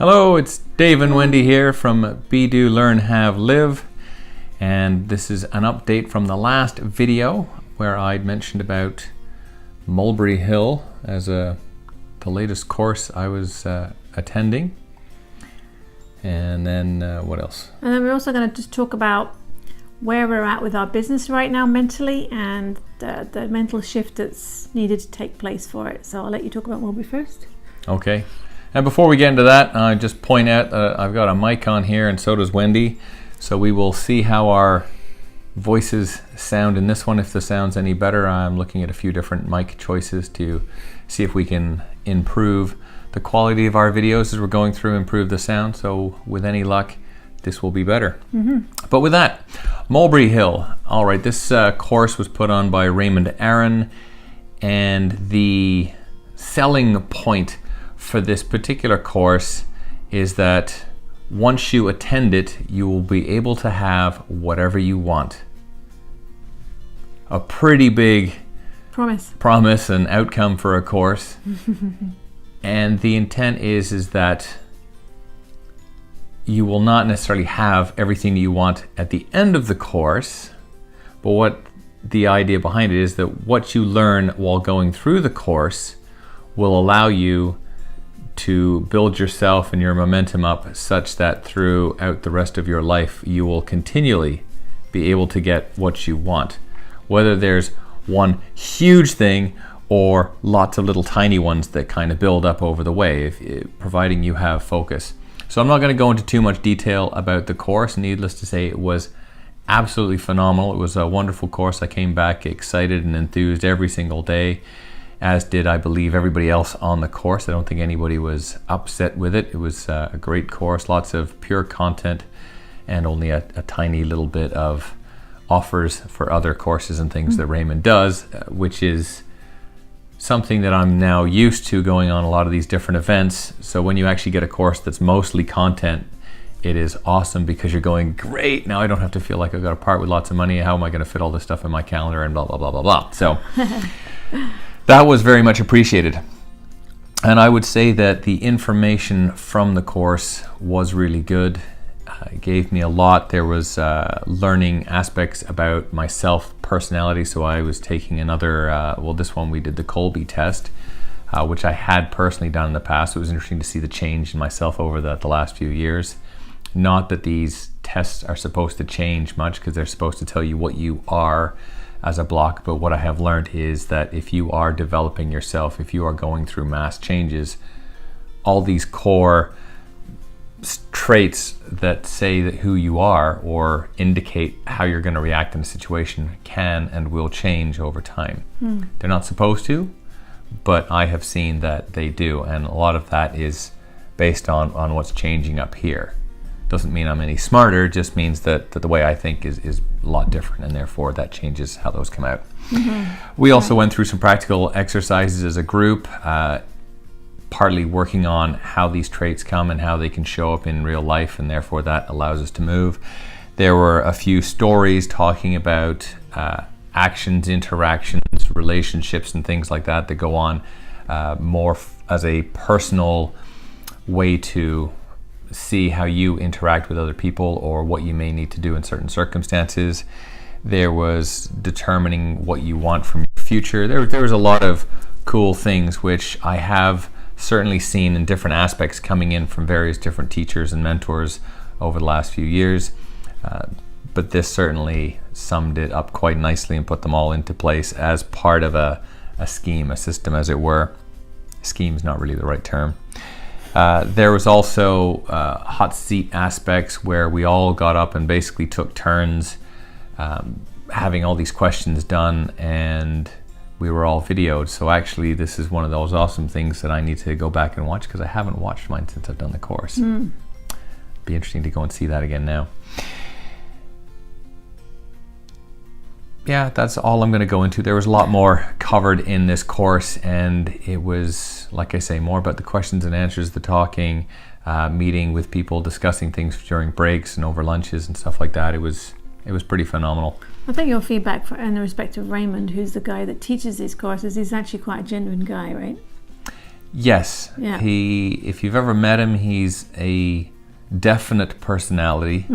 Hello, it's Dave and Wendy here from Be Do Learn Have Live, and this is an update from the last video where I'd mentioned about Mulberry Hill as the latest course I was attending. And then what else? And then we're also going to just talk about where we're at with our business right now mentally and the mental shift that's needed to take place for it. So I'll let you talk about Mulberry first. Okay. And before we get into that, I just point out I've got a mic on here and so does Wendy. So we will see how our voices sound in this one. If the sound's any better, I'm looking at a few different mic choices to see if we can improve the quality of our videos as we're going through, improve the sound. So with any luck, this will be better. But with that, Mulberry Hill. All right, this course was put on by Raymond, and the selling point for this particular course is that once you attend it, you will be able to have whatever you want. A pretty big promise and outcome for a course. And the intent is that you will not necessarily have everything you want at the end of the course, but what the idea behind it is that what you learn while going through the course will allow you to build yourself and your momentum up such that throughout the rest of your life you will continually be able to get what you want, whether there's one huge thing or lots of little tiny ones that kind of build up over the way, providing you have focus. So I'm not going to go into too much detail about the course. Needless to say, it was absolutely phenomenal. It was a wonderful course. I came back excited and enthused every single day, as did, I believe, everybody else on the course. I don't think anybody was upset with it. It was a great course, lots of pure content, and only a tiny little bit of offers for other courses and things that Raymond does, which is something that I'm now used to going on a lot of these different events. So when you actually get a course that's mostly content, it is awesome because you're going, great, now I don't have to feel like I've got to part with lots of money. How am I going to fit all this stuff in my calendar and blah, blah, blah, blah, blah. So that was very much appreciated. And I would say that the information from the course was really good. It gave me a lot. There was learning aspects about myself, personality. So I was taking another, this one we did the Colby test, which I had personally done in the past. It was interesting to see the change in myself over the last few years. Not that these tests are supposed to change much because they're supposed to tell you what you are as a block, but what I have learned is that if you are developing yourself, if you are going through mass changes, all these core traits that say that who you are or indicate how you're going to react in a situation can and will change over time. They're not supposed to, but I have seen that they do, and a lot of that is based on what's changing up here. Doesn't mean I'm any smarter, just means that the way I think is a lot different, and therefore that changes how those come out. We also went through some practical exercises as a group, partly working on how these traits come and how they can show up in real life, and therefore that allows us to move. There were a few stories talking about actions, interactions, relationships, and things like that go on more as a personal way to see how you interact with other people or what you may need to do in certain circumstances. There was determining what you want from your future. There was a lot of cool things which I have certainly seen in different aspects coming in from various different teachers and mentors over the last few years. But this certainly summed it up quite nicely and put them all into place as part of a scheme, a system as it were. Scheme's not really the right term. There was also hot seat aspects where we all got up and basically took turns having all these questions done, and we were all videoed. So actually this is one of those awesome things that I need to go back and watch because I haven't watched mine since I've done the course. Be interesting to go and see that again now. Yeah, that's all I'm going to go into. There was a lot more covered in this course, and it was, like I say, more about the questions and answers, the talking, meeting with people, discussing things during breaks and over lunches and stuff like that. It was pretty phenomenal. I think your feedback in the respect of Raymond, who's the guy that teaches these courses, is actually quite a genuine guy, right? Yes. Yeah. If you've ever met him, he's a definite personality.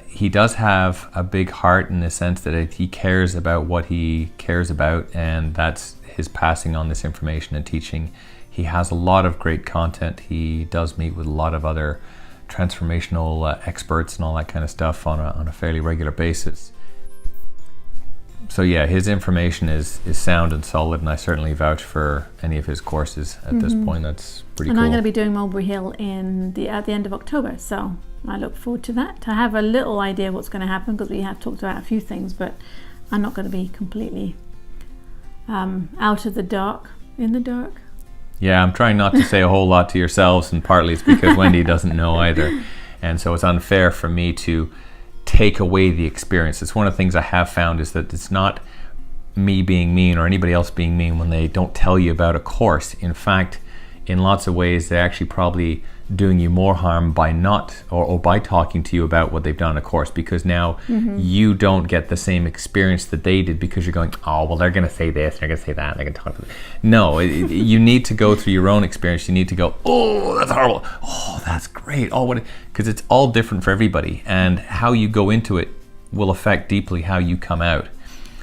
He does have a big heart in the sense that he cares about what he cares about, and that's his passing on this information and teaching. He has a lot of great content. He does meet with a lot of other transformational experts and all that kind of stuff on a fairly regular basis. So yeah, his information is sound and solid, and I certainly vouch for any of his courses at this point. That's pretty cool. And I'm going to be doing Mulberry Hill at the end of October, so I look forward to that. I have a little idea what's going to happen because we have talked about a few things, but I'm not going to be completely out of the dark, in the dark. Yeah, I'm trying not to say a whole lot to yourselves, and partly it's because Wendy doesn't know either. And so it's unfair for me to take away the experience. It's one of the things I have found is that it's not me being mean or anybody else being mean when they don't tell you about a course. In fact, in lots of ways, they're actually probably doing you more harm by not or by talking to you about what they've done in a course, because now you don't get the same experience that they did, because you're going, oh, well, they're going to say this, they're going to say that, they're going to talk about it. No, you need to go through your own experience. You need to go, oh, that's horrible. Oh, that's great. Oh, what? Because it's all different for everybody, and how you go into it will affect deeply how you come out.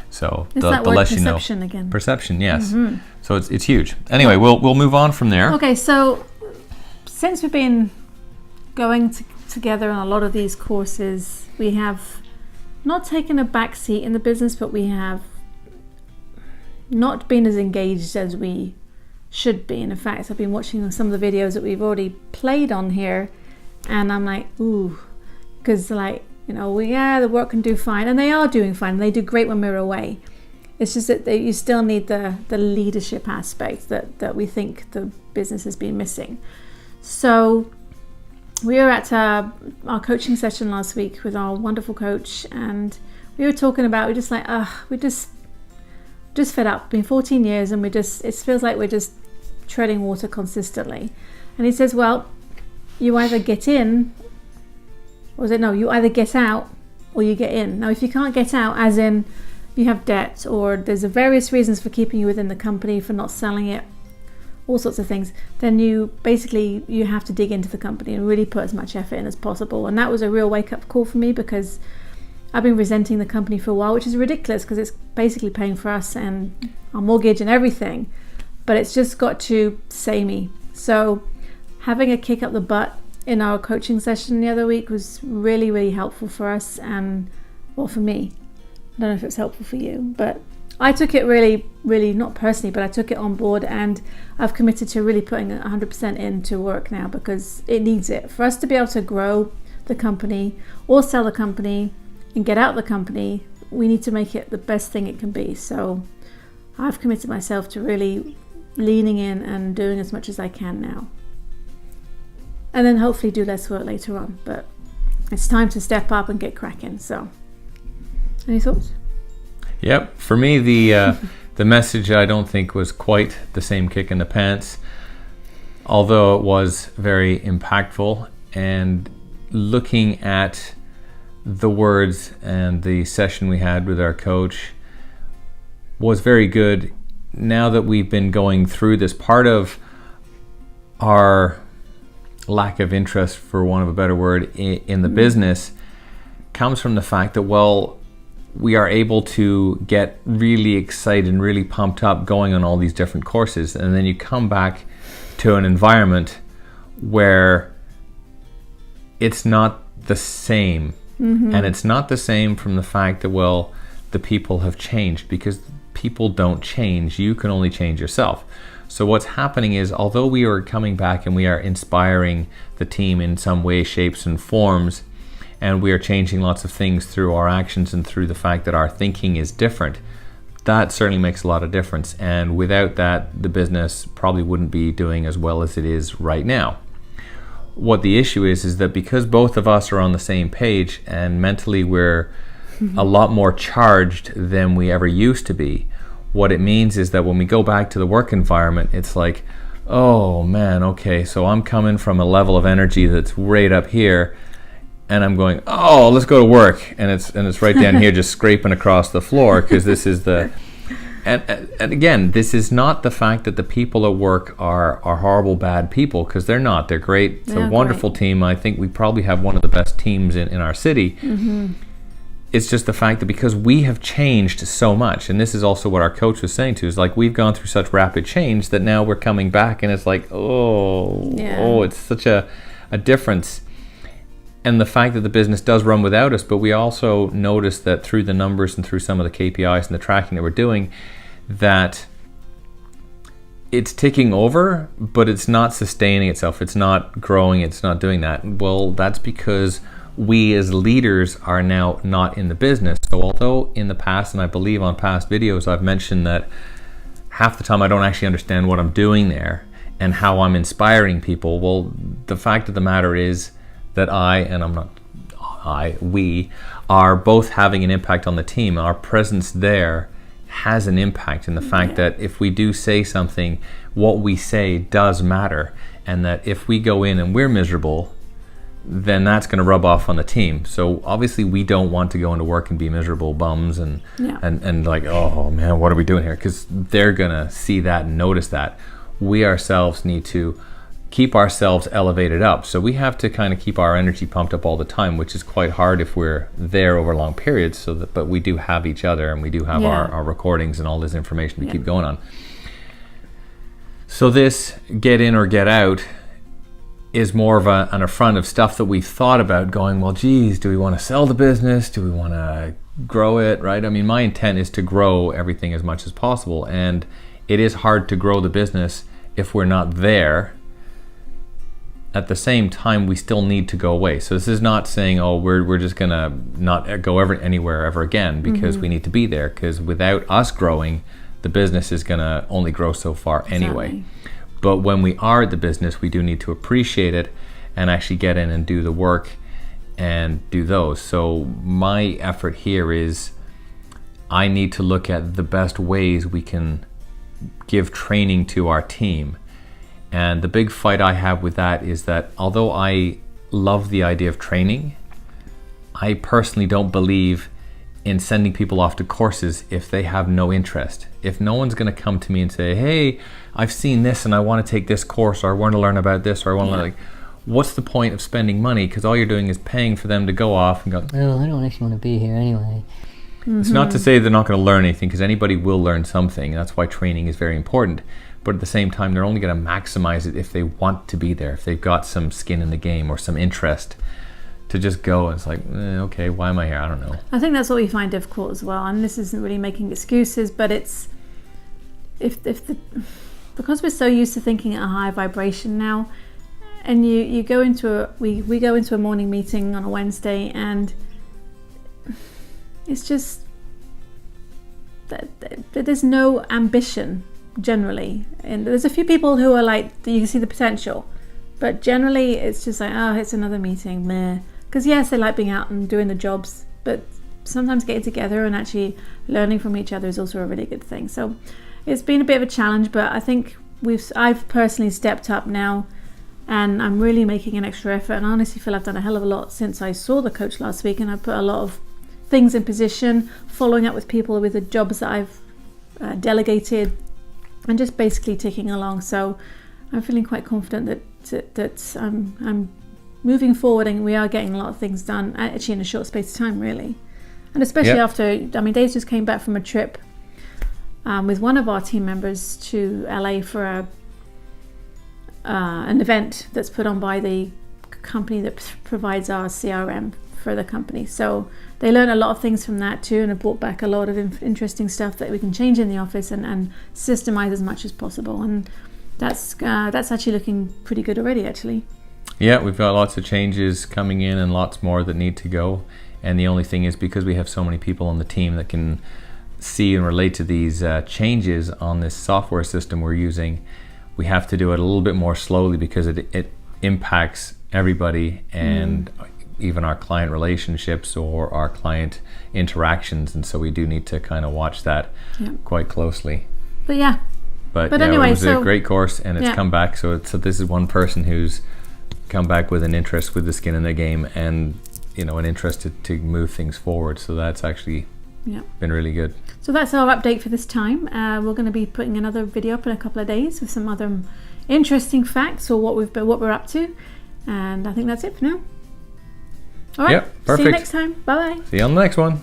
So it's the less you know. Perception again. Perception, yes. So it's huge. Anyway, we'll move on from there. Okay, so since we've been going together on a lot of these courses, we have not taken a back seat in the business, but we have not been as engaged as we should be. And in fact, I've been watching some of the videos that we've already played on here, and I'm like, ooh, because like, you know, the work can do fine, and they are doing fine, and they do great when we're away. It's just that you still need the leadership aspect that we think the business has been missing. So we were at our coaching session last week with our wonderful coach, and we were talking about, we're just like, we're just fed up. It's been 14 years, and it feels like we're just treading water consistently. And he says, well, you either get in, you either get out or you get in. Now, if you can't get out, as in you have debt, or there's various reasons for keeping you within the company, for not selling it, all sorts of things, then you have to dig into the company and really put as much effort in as possible. And that was a real wake-up call for me, because I've been resenting the company for a while, which is ridiculous because it's basically paying for us and our mortgage and everything, but it's just got to say me. So having a kick up the butt in our coaching session the other week was really, really helpful for us, and well, for me. I don't know if it's helpful for you, but I took it really, really, not personally, but I took it on board, and I've committed to really putting 100% into work now, because it needs it. For us to be able to grow the company or sell the company and get out the company, we need to make it the best thing it can be. So I've committed myself to really leaning in and doing as much as I can now. And then hopefully do less work later on. But it's time to step up and get cracking. So, any thoughts? Yep. For me, the message I don't think was quite the same kick in the pants, although it was very impactful. And looking at the words and the session we had with our coach was very good. Now that we've been going through this, part of our lack of interest, for want of a better word, in the business comes from the fact that, well, we are able to get really excited and really pumped up going on all these different courses, and then you come back to an environment where it's not the same. And it's not the same from the fact that, well, the people have changed, because people don't change. You can only change yourself. So what's happening is, although we are coming back and we are inspiring the team in some way, shapes, and forms, and we are changing lots of things through our actions and through the fact that our thinking is different, that certainly makes a lot of difference. And without that, the business probably wouldn't be doing as well as it is right now. What the issue is that because both of us are on the same page and mentally we're a lot more charged than we ever used to be, what it means is that when we go back to the work environment, it's like, oh man, okay, so I'm coming from a level of energy that's right up here, and I'm going, oh, let's go to work, and it's right down here just scraping across the floor, because this is the And again, this is not the fact that the people at work are horrible, bad people, because they're not. They're great. It's a wonderful team. I think we probably have one of the best teams in our city. It's just the fact that because we have changed so much, and this is also what our coach was saying too, is like we've gone through such rapid change that now we're coming back and it's like, it's such a difference. And the fact that the business does run without us, but we also notice that through the numbers and through some of the KPIs and the tracking that we're doing, that it's ticking over, but it's not sustaining itself. It's not growing. It's not doing that. Well, that's because we as leaders are now not in the business. So although in the past, and I believe on past videos, I've mentioned that half the time I don't actually understand what I'm doing there and how I'm inspiring people. Well, the fact of the matter is that we are both having an impact on the team. Our presence there has an impact in the fact that if we do say something, what we say does matter. And that if we go in and we're miserable, then that's going to rub off on the team. So obviously we don't want to go into work and be miserable bums and like, oh man, what are we doing here? Because they're going to see that and notice that. We ourselves need to keep ourselves elevated up. So we have to kind of keep our energy pumped up all the time, which is quite hard if we're there over long periods. But we do have each other, and we do have our recordings and all this information to keep going on. So this get in or get out is more of an affront of stuff that we've thought about going, well, geez, do we want to sell the business? Do we want to grow it, right? I mean, my intent is to grow everything as much as possible. And it is hard to grow the business if we're not there. At the same time, we still need to go away. So this is not saying, oh, we're just going to not go anywhere ever again because we need to be there. Because without us growing, the business is going to only grow so far anyway. But when we are at the business, we do need to appreciate it and actually get in and do the work and do those. So my effort here is I need to look at the best ways we can give training to our team. And the big fight I have with that is that although I love the idea of training, I personally don't believe in sending people off to courses if they have no interest. If no one's going to come to me and say, hey, I've seen this and I want to take this course, or I want to learn about this, or I want to learn, what's the point of spending money? Because all you're doing is paying for them to go off and go, oh, I don't actually want to be here anyway. It's not to say they're not going to learn anything, because anybody will learn something. That's why training is very important. But at the same time, they're only going to maximize it if they want to be there, if they've got some skin in the game or some interest. To just go and it's like, okay, why am I here? I don't know. I think that's what we find difficult as well. And this isn't really making excuses, but it's because we're so used to thinking at a high vibration now, and you go into we go into a morning meeting on a Wednesday, and it's just that there's no ambition generally. And there's a few people who are like, you can see the potential, but generally it's just like, oh, it's another meeting, meh. Because yes, they like being out and doing the jobs, but sometimes getting together and actually learning from each other is also a really good thing. So it's been a bit of a challenge, but I think I've personally stepped up now, and I'm really making an extra effort. And I honestly feel I've done a hell of a lot since I saw the coach last week, and I put a lot of things in position, following up with people with the jobs that I've delegated, and just basically ticking along. So I'm feeling quite confident that I'm moving forward, and we are getting a lot of things done actually in a short space of time, really. And especially after, I mean, Dave just came back from a trip with one of our team members to LA for an event that's put on by the company that provides our CRM for the company. So they learned a lot of things from that too, and have brought back a lot of interesting stuff that we can change in the office and systemize as much as possible. And that's actually looking pretty good already, actually. Yeah, we've got lots of changes coming in and lots more that need to go. And the only thing is, because we have so many people on the team that can see and relate to these changes on this software system we're using, we have to do it a little bit more slowly, because it impacts everybody, and even our client relationships or our client interactions. And so we do need to kind of watch that quite closely. But yeah. But anyway, it was a great course, and it's come back. So this is one person who's come back with an interest, with the skin in the game, and an interest to move things forward. So that's actually Yeah. Been really good. So that's our update for this time. We're going to be putting another video up in a couple of days with some other interesting facts or what we're up to. And I think that's it for now. All right. Yep, perfect. See you next time. Bye bye. See you on the next one.